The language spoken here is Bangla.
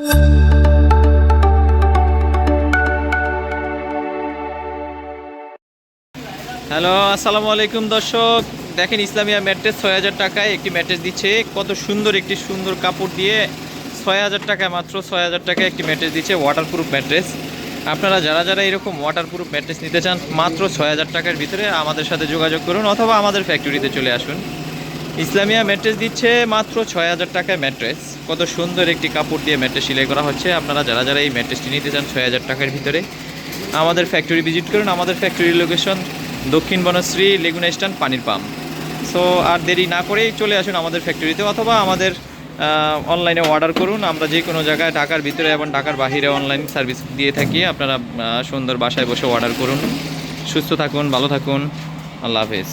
হ্যালো, আসসালামু আলাইকুম দর্শক। দেখেন, ইসলামিয়া ম্যাট্রেস ৬০০০ টাকায় একটি ম্যাট্রেস দিচ্ছে। কত সুন্দর একটি সুন্দর কাপড় দিয়ে ৬০০০ টাকায়, মাত্র ৬০০০ টাকায় একটি ম্যাট্রেস দিচ্ছে, ওয়াটারপ্রুফ ম্যাট্রেস। আপনারা যারা এরকম ওয়াটারপ্রুফ ম্যাট্রেস নিতে চান মাত্র ৬০০০ টাকার ভিতরে আমাদের সাথে যোগাযোগ করুন, অথবা আমাদের ফ্যাক্টরিতে চলে আসুন। ইসলামিয়া ম্যাট্রেস দিচ্ছে মাত্র ৬০০০ টাকায় ম্যাট্রেস। কত সুন্দর একটি কাপড় দিয়ে ম্যাট্রেস সেলাই করা হচ্ছে। আপনারা যারা এই ম্যাট্রেসটি নিতে চান ৬০০০ টাকার ভিতরে আমাদের ফ্যাক্টরি ভিজিট করুন। আমাদের ফ্যাক্টরির লোকেশন দক্ষিণ বনশ্রী, লেগুনা স্ট্যান্ড, পানির পাম্প। সো আর দেরি না করেই চলে আসুন আমাদের ফ্যাক্টরিতে, অথবা আমাদের অনলাইনে অর্ডার করুন। আমরা যে কোনো জায়গায় ঢাকার ভিতরে এবং ঢাকার বাহিরে অনলাইন সার্ভিস দিয়ে থাকি। আপনারা সুন্দর বাসায় বসে অর্ডার করুন। সুস্থ থাকুন, ভালো থাকুন। আল্লাহ হাফেজ।